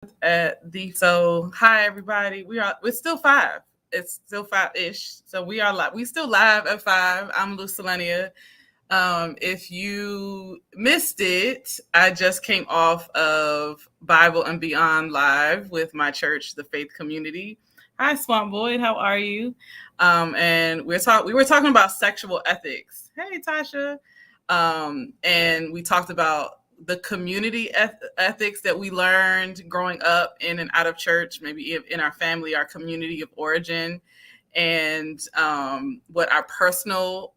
Hi everybody. We're still five. It's still five-ish. So we are live. We still live at five. I'm LuzCelenia. If you missed it, I just came off of Bible and Beyond Live with my church, the Faith Community. Hi, Swamp Boyd. How are you? And we were talking about sexual ethics. Hey, Tasha. And we talked about the community ethics that we learned growing up in and out of church, maybe in our family, our community of origin, and what our personal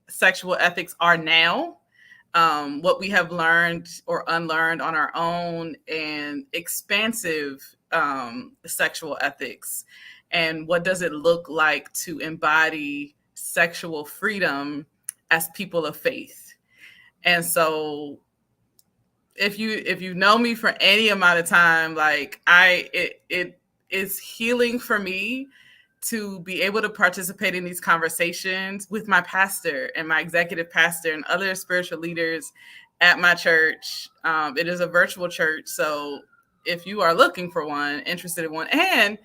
sexual ethics are now, what we have learned or unlearned on our own, and expansive sexual ethics. And what does it look like to embody sexual freedom as people of faith? And so if you know me for any amount of time, like it is healing for me to be able to participate in these conversations with my pastor and my executive pastor and other spiritual leaders at my church. It is a virtual church, so if you are looking for one, interested in one, and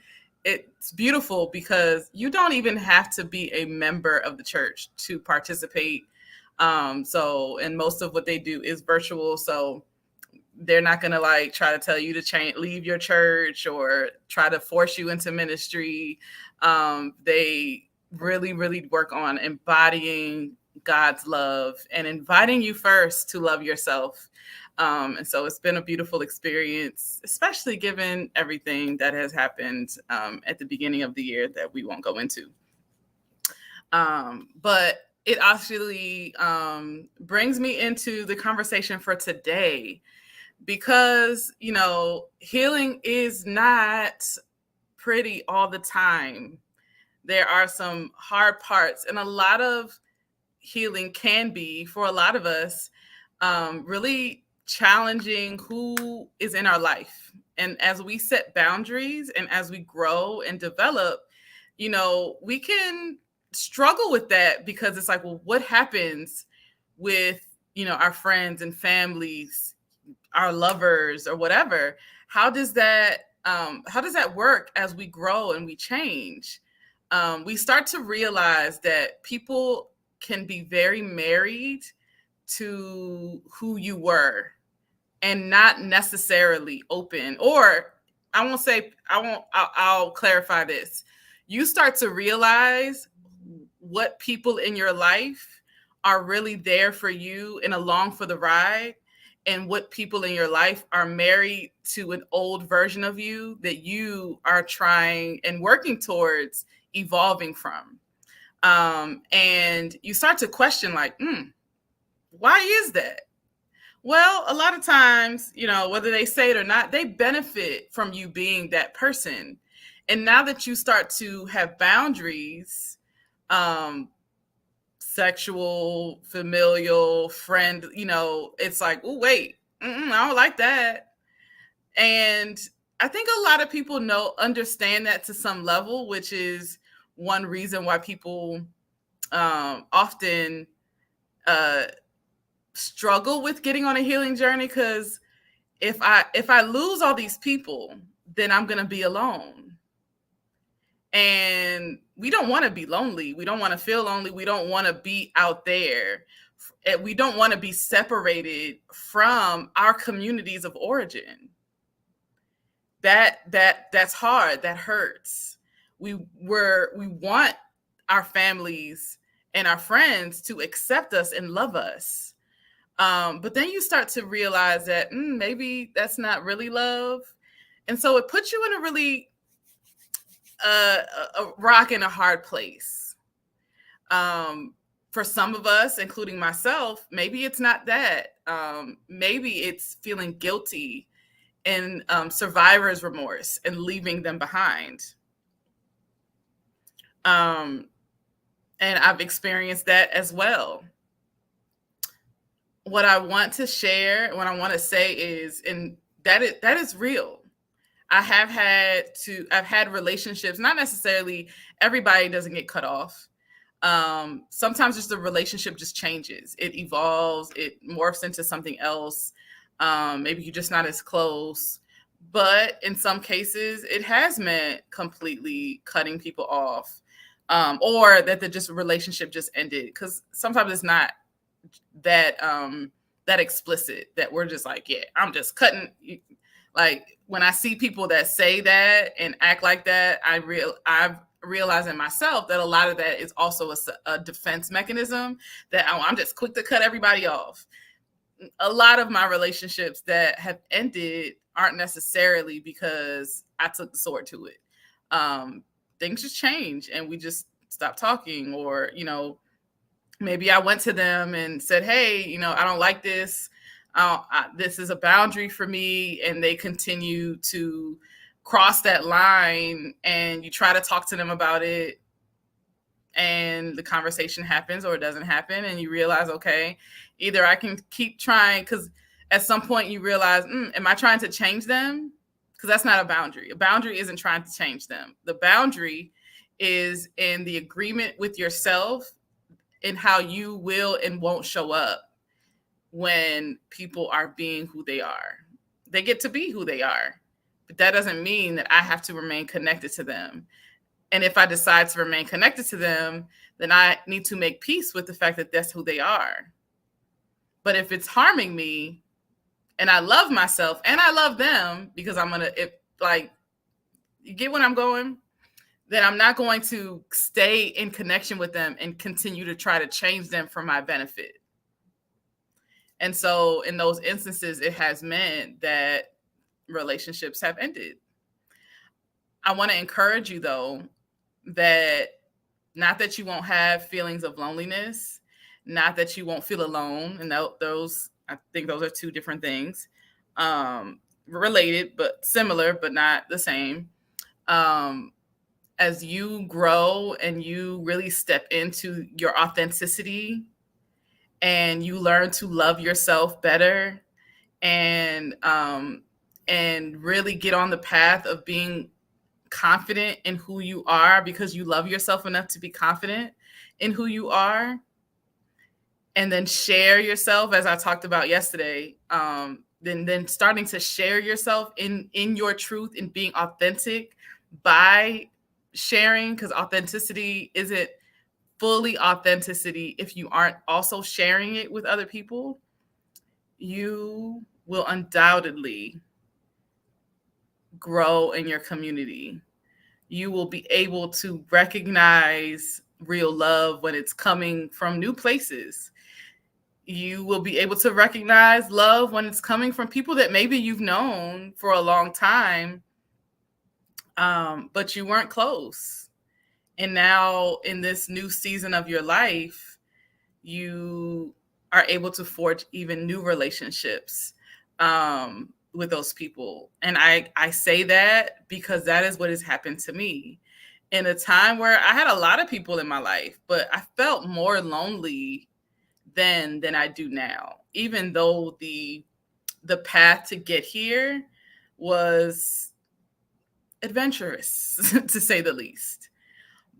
it's beautiful because you don't even have to be a member of the church to participate. And most of what they do is virtual, so they're not going to like try to tell you to leave your church or try to force you into ministry. They really, really work on embodying God's love and inviting you first to love yourself. And so it's been a beautiful experience, especially given everything that has happened at the beginning of the year that we won't go into. But it actually brings me into the conversation for today, because, healing is not pretty all the time. There are some hard parts, and a lot of healing can be, for a lot of us, really challenging who is in our life. And as we set boundaries and as we grow and develop, we can struggle with that, because it's like, well, what happens with, our friends and families, our lovers, or whatever? How does that work as we grow and we change? We start to realize that people can be very married to who you were and not necessarily open. Or I'll clarify this. You start to realize what people in your life are really there for you and along for the ride, and what people in your life are married to an old version of you that you are trying and working towards evolving from. And you start to question, like, why is that? Well, a lot of times, whether they say it or not, they benefit from you being that person. And now that you start to have boundaries, sexual, familial, friend, it's like, oh, wait, I don't like that. And I think a lot of people understand that to some level, which is one reason why people often struggle with getting on a healing journey. Because if I lose all these people, then I'm going to be alone. And we don't want to be lonely. We don't want to feel lonely. We don't want to be out there. We don't want to be separated from our communities of origin. That's hard. That hurts. We want our families and our friends to accept us and love us. But then you start to realize that maybe that's not really love. And so it puts you in a really a rock and a hard place. For some of us, including myself, maybe it's not that. Maybe it's feeling guilty and survivor's remorse and leaving them behind. And I've experienced that as well. What I want to share, what I want to say is, and that is real. I've had relationships, not necessarily everybody doesn't get cut off. Sometimes just the relationship just changes. It evolves, it morphs into something else. Maybe you're just not as close. But in some cases, it has meant completely cutting people off, or that the just relationship just ended. Because sometimes it's not that that explicit that we're just like, yeah, I'm just cutting. Like when I see people that say that and act like that, I've realized in myself that a lot of that is also a defense mechanism, that I'm just quick to cut everybody off. A lot of my relationships that have ended aren't necessarily because I took the sword to it. Things just change and we just stop talking, or, maybe I went to them and said, hey, I don't like this. This is a boundary for me. And they continue to cross that line, and you try to talk to them about it, and the conversation happens or it doesn't happen. And you realize, okay, either I can keep trying, because at some point you realize, am I trying to change them? Because that's not a boundary. A boundary isn't trying to change them. The boundary is in the agreement with yourself in how you will and won't show up when people are being who they are. They get to be who they are, but that doesn't mean that I have to remain connected to them. And if I decide to remain connected to them, then I need to make peace with the fact that that's who they are. But if it's harming me, and I love myself and I love them, because you get when I'm going, then I'm not going to stay in connection with them and continue to try to change them for my benefit. And so in those instances, it has meant that relationships have ended. I want to encourage you, though, that not that you won't have feelings of loneliness, not that you won't feel alone. And those, I think those are two different things, related, but similar, but not the same. As you grow and you really step into your authenticity and you learn to love yourself better, and really get on the path of being confident in who you are, because you love yourself enough to be confident in who you are, and then share yourself, as I talked about yesterday, then starting to share yourself in your truth and being authentic by sharing, because authenticity isn't fully authenticity if you aren't also sharing it with other people. You will undoubtedly grow in your community. You will be able to recognize real love when it's coming from new places. You will be able to recognize love when it's coming from people that maybe you've known for a long time, but you weren't close. And now in this new season of your life, you are able to forge even new relationships with those people. And I say that because that is what has happened to me. In a time where I had a lot of people in my life, but I felt more lonely then than I do now, even though the path to get here was adventurous, to say the least.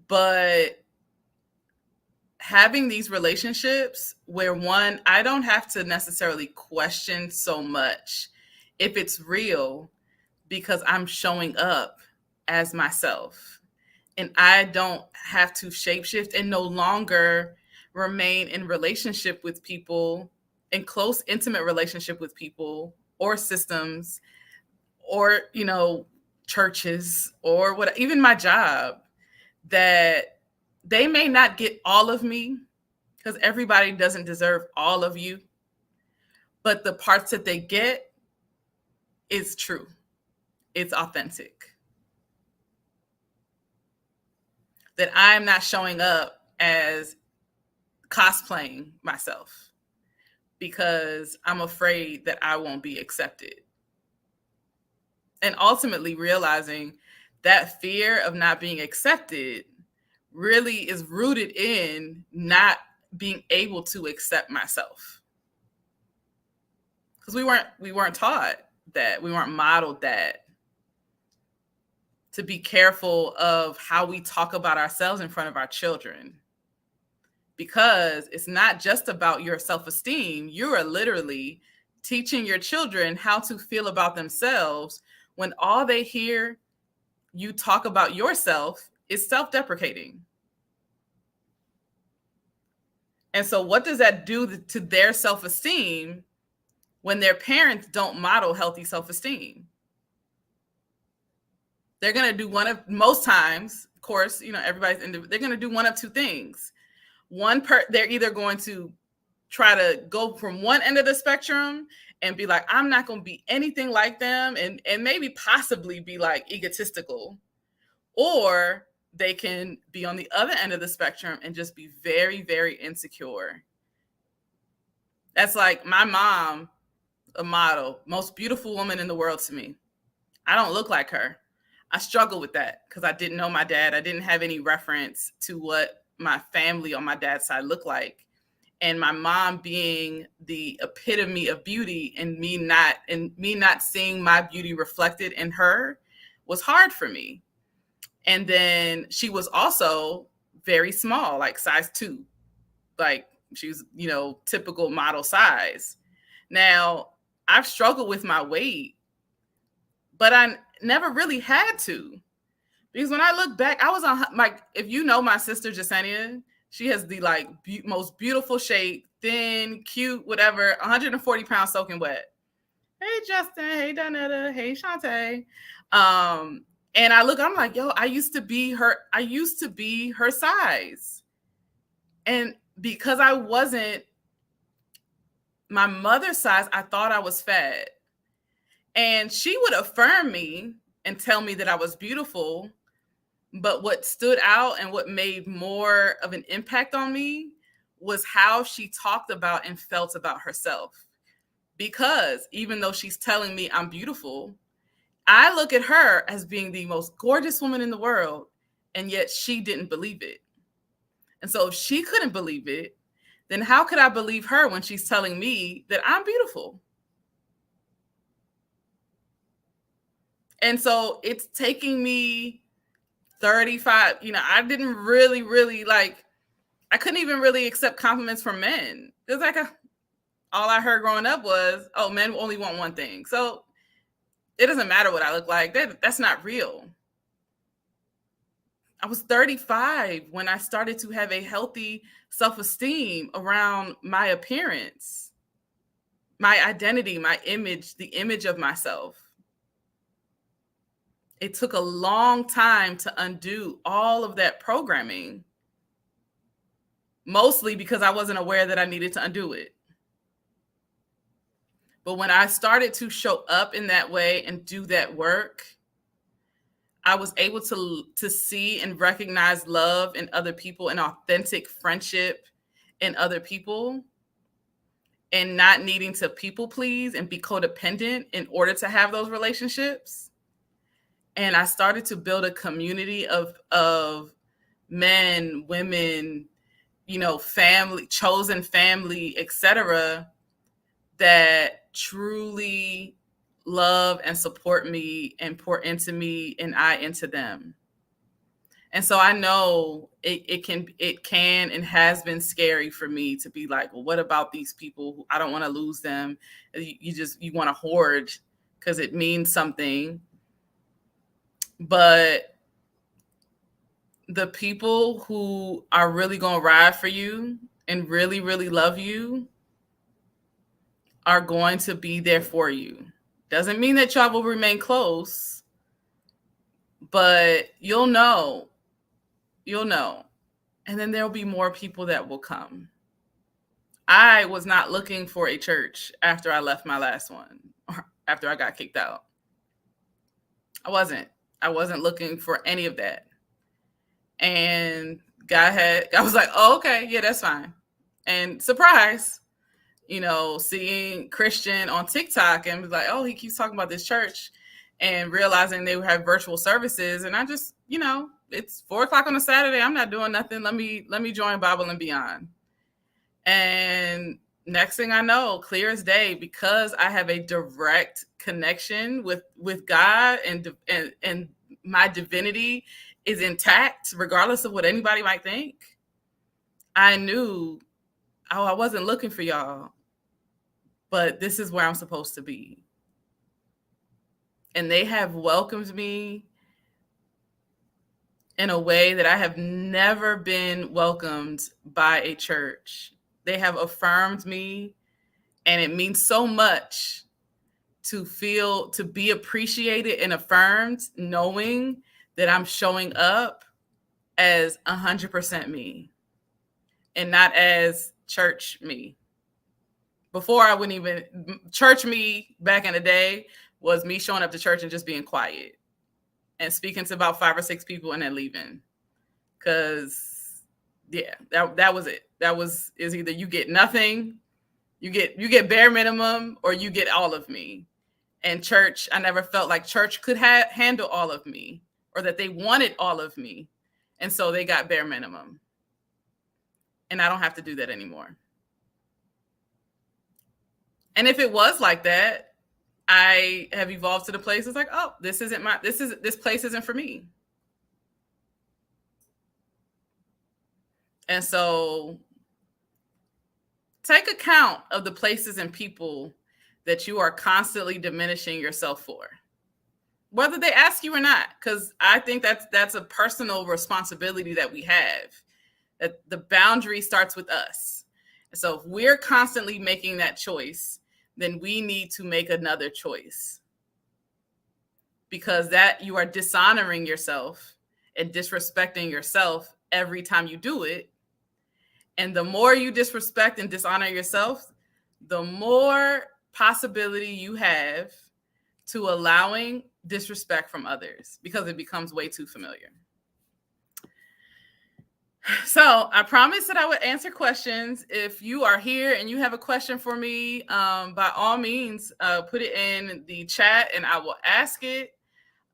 But having these relationships where, one, I don't have to necessarily question so much if it's real, because I'm showing up as myself, and I don't have to shapeshift and no longer remain in relationship with people, in close, intimate relationship with people or systems, or, churches, or what, even my job, that they may not get all of me, because everybody doesn't deserve all of you, but the parts that they get is true. It's authentic. That I'm not showing up as cosplaying myself because I'm afraid that I won't be accepted. And ultimately realizing that fear of not being accepted really is rooted in not being able to accept myself. Because we weren't taught that, we weren't modeled that, to be careful of how we talk about ourselves in front of our children. Because it's not just about your self-esteem. You are literally teaching your children how to feel about themselves when all they hear you talk about yourself is self-deprecating. And so what does that do to their self-esteem when their parents don't model healthy self-esteem? They're going to do most times, of course, everybody's they're going to do one of two things. They're either going to try to go from one end of the spectrum and be like, I'm not going to be anything like them, and maybe possibly be like egotistical, or they can be on the other end of the spectrum and just be very, very insecure. That's like my mom, a model, most beautiful woman in the world to me. I don't look like her. I struggle with that because I didn't know my dad. I didn't have any reference to what my family on my dad's side looked like. And my mom being the epitome of beauty, and me not seeing my beauty reflected in her was hard for me. And then she was also very small, like size 2. Like she was, typical model size. Now, I've struggled with my weight, but I never really had to. Because when I look back, I was on, like, if you know my sister Jasenia, she has the most beautiful shape, thin, cute, whatever, 140 pounds soaking wet. Hey, Justin. Hey, Donetta. Hey, Shantae. And I'm like, yo, I used to be her size. And because I wasn't my mother's size, I thought I was fat. And she would affirm me and tell me that I was beautiful. But what stood out and what made more of an impact on me was how she talked about and felt about herself. Because even though she's telling me I'm beautiful, I look at her as being the most gorgeous woman in the world, and yet she didn't believe it. And so if she couldn't believe it, then how could I believe her when she's telling me that I'm beautiful? And so it's taking me 35, I didn't really I couldn't even really accept compliments from men. It's like all I heard growing up was, oh, men only want one thing. So it doesn't matter what I look like. That's not real. I was 35 when I started to have a healthy self-esteem around my appearance, my identity, my image, the image of myself. It took a long time to undo all of that programming, mostly because I wasn't aware that I needed to undo it. But when I started to show up in that way and do that work, I was able to see and recognize love in other people and authentic friendship in other people, and not needing to people please and be codependent in order to have those relationships. And I started to build a community of men, women, family, chosen family, etc., that truly love and support me and pour into me and I into them. And so I know it can and has been scary for me to be like, well, what about these people? I don't want to lose them. You want to hoard because it means something. But the people who are really going to ride for you and really, really love you are going to be there for you. Doesn't mean that y'all will remain close, but you'll know. And then there'll be more people that will come. I was not looking for a church after I left my last one, or after I got kicked out. I wasn't looking for any of that. And I was like, oh, okay, yeah, that's fine. And surprise, seeing Christian on TikTok and was like, oh, he keeps talking about this church, and realizing they would have virtual services. And I just, it's 4:00 on a Saturday. I'm not doing nothing. Let me join Bible and Beyond. And next thing I know, clear as day, because I have a direct connection with God, and my divinity is intact, regardless of what anybody might think. I knew, I wasn't looking for y'all, but this is where I'm supposed to be. and they have welcomed me in a way that I have never been welcomed by a church. They have affirmed me, and it means so much to be appreciated and affirmed, knowing that I'm showing up as 100% me and not as church me. Before, I wouldn't even, church me back in the day was me showing up to church and just being quiet and speaking to about 5 or 6 people and then leaving. Cause yeah, that was it. Is either you get nothing, you get bare minimum, or you get all of me. And church, I never felt like church could handle all of me, or that they wanted all of me. And so they got bare minimum. And I don't have to do that anymore. And if it was like that, I have evolved to the place it's like, oh, this place isn't for me. And so take account of the places and people that you are constantly diminishing yourself for, whether they ask you or not, because I think that's a personal responsibility that we have, that the boundary starts with us. So if we're constantly making that choice, then we need to make another choice, because that you are dishonoring yourself and disrespecting yourself every time you do it. And the more you disrespect and dishonor yourself, the more possibility you have to allowing disrespect from others, because it becomes way too familiar. So I promised that I would answer questions. If you are here and you have a question for me, by all means, put it in the chat and I will ask it.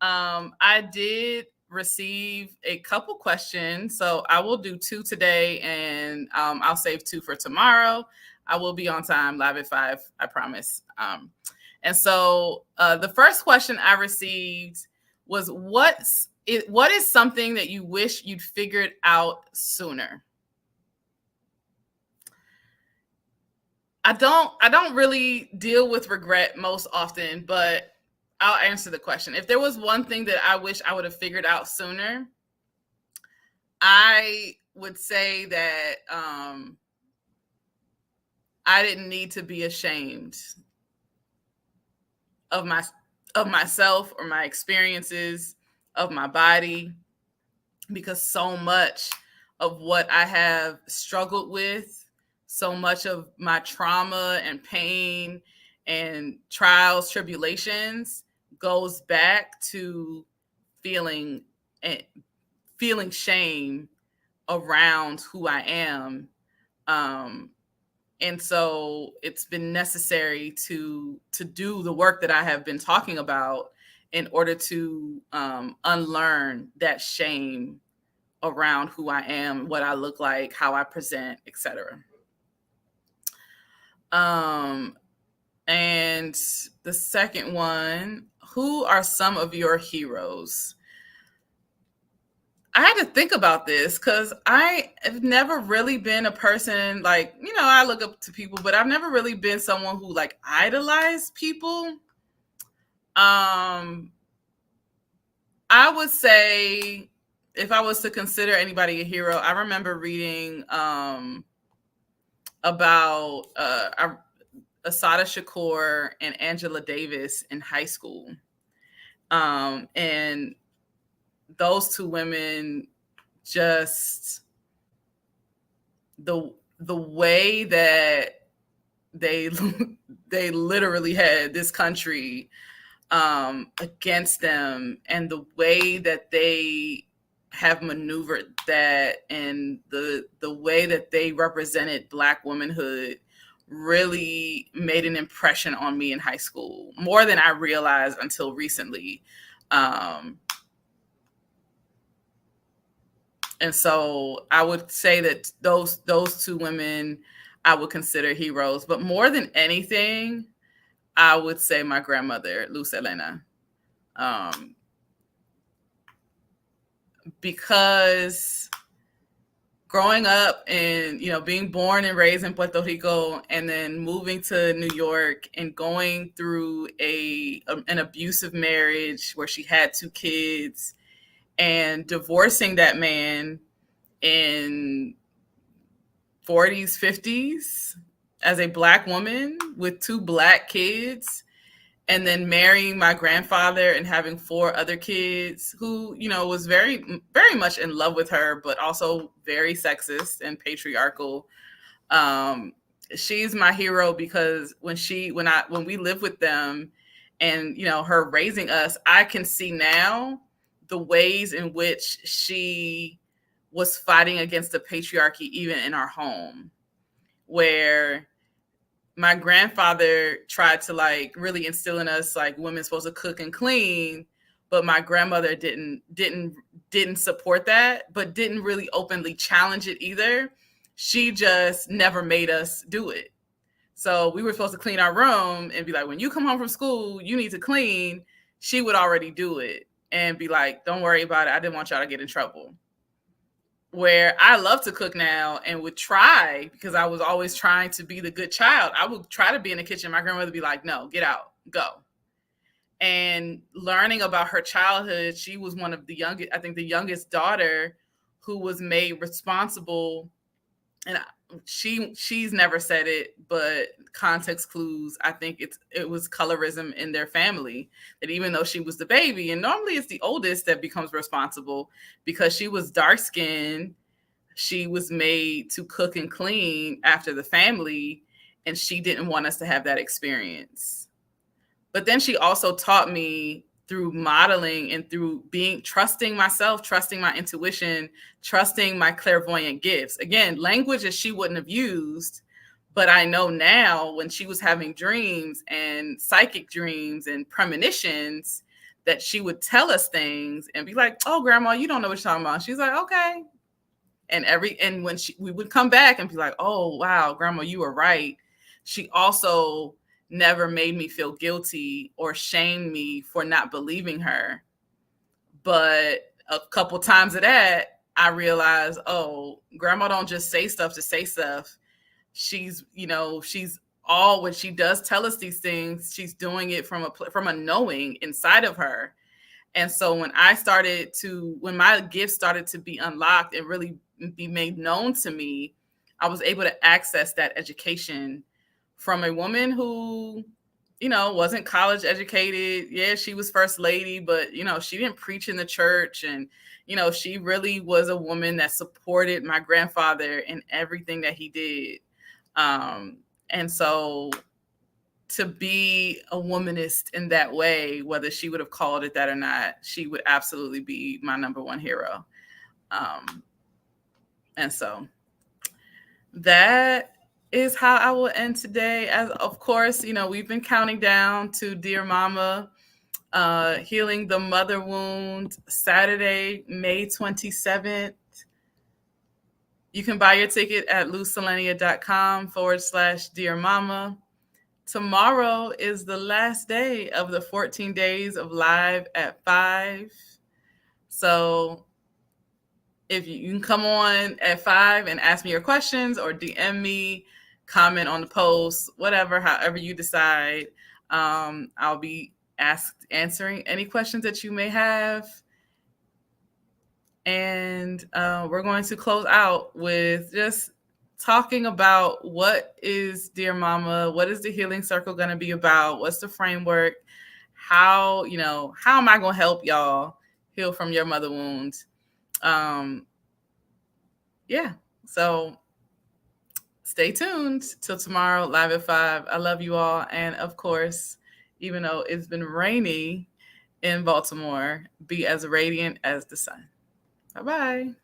I did receive a couple questions, so I will do 2 today, and I'll save 2 for tomorrow. I will be on time, live at 5, I promise. And so the first question I received was, what is something that you wish you'd figured out sooner? I don't really deal with regret most often, but I'll answer the question. If there was one thing that I wish I would have figured out sooner, I would say that I didn't need to be ashamed of myself or my experiences, of my body, because so much of what I have struggled with, so much of my trauma and pain and trials, tribulations, goes back to feeling shame around who I am. And so it's been necessary to do the work that I have been talking about in order to unlearn that shame around who I am, what I look like, how I present, etc. And the second one, who are some of your heroes? I had to think about this because I have never really been a person like, I look up to people, but I've never really been someone who like idolized people. I would say, if I was to consider anybody a hero, I remember reading about Asada Shakur and Angela Davis in high school. And those two women, just the way that they literally had this country against them, and the way that they have maneuvered that, and the way that they represented Black womanhood, really made an impression on me in high school, more than I realized until recently. And so I would say that those two women I would consider heroes. But more than anything, I would say my grandmother, LuzCelenia. Because growing up and, being born and raised in Puerto Rico and then moving to New York and going through an abusive marriage where she had 2 kids and divorcing that man in 40s, 50s as a Black woman with 2 Black kids, and then marrying my grandfather and having 4 other kids who, was very, very much in love with her, but also very sexist and patriarchal. She's my hero because when we live with them and, her raising us, I can see now the ways in which she was fighting against the patriarchy, even in our home, where my grandfather tried to really instill in us women's supposed to cook and clean, but my grandmother didn't support that, but didn't really openly challenge it either. She just never made us do it. So we were supposed to clean our room and be like, when you come home from school, you need to clean. She would already do it and be like, don't worry about it. I didn't want y'all to get in trouble. Where I love to cook now and would try, because I was always trying to be the good child. I would try to be in the kitchen. My grandmother would be like, no, get out, go. And learning about her childhood, she was one of the youngest, I think the youngest daughter who was made responsible. And she's never said it, but context clues, I think it was colorism in their family, that even though she was the baby, and normally it's the oldest that becomes responsible, because she was dark skinned, she was made to cook and clean after the family, and she didn't want us to have that experience. But then she also taught me through modeling and through trusting myself, trusting my intuition, trusting my clairvoyant gifts. Again, language that she wouldn't have used, but I know now when she was having dreams and psychic dreams and premonitions, that she would tell us things and be like, oh, grandma, you don't know what you're talking about. She's like, okay. And when we would come back and be like, oh, wow, grandma, you were right. She also never made me feel guilty or shame me for not believing her. But a couple times of that, I realized, oh, grandma don't just say stuff to say stuff. She's all, when she does tell us these things, she's doing it from a knowing inside of her. And so when my gifts started to be unlocked and really be made known to me, I was able to access that education from a woman who, wasn't college educated. Yeah, she was first lady, but, she didn't preach in the church. And, she really was a woman that supported my grandfather in everything that he did. And so to be a womanist in that way, whether she would have called it that or not, she would absolutely be my number one hero. And so that is how I will end today. As of course, we've been counting down to Dear Mama, Healing the Mother Wound, Saturday, May 27th. You can buy your ticket at LuzCelenia.com/Dear Mama. Tomorrow is the last day of the 14 days of live at 5. So if you can come on at 5 and ask me your questions or DM me, comment on the post, whatever, however you decide. I'll be answering any questions that you may have. And we're going to close out with just talking about what is Dear Mama, what is the Healing Circle going to be about, what's the framework, how am I going to help y'all heal from your mother wounds? Yeah, so stay tuned till tomorrow, live at 5. I love you all. And of course, even though it's been rainy in Baltimore, be as radiant as the sun. Bye-bye.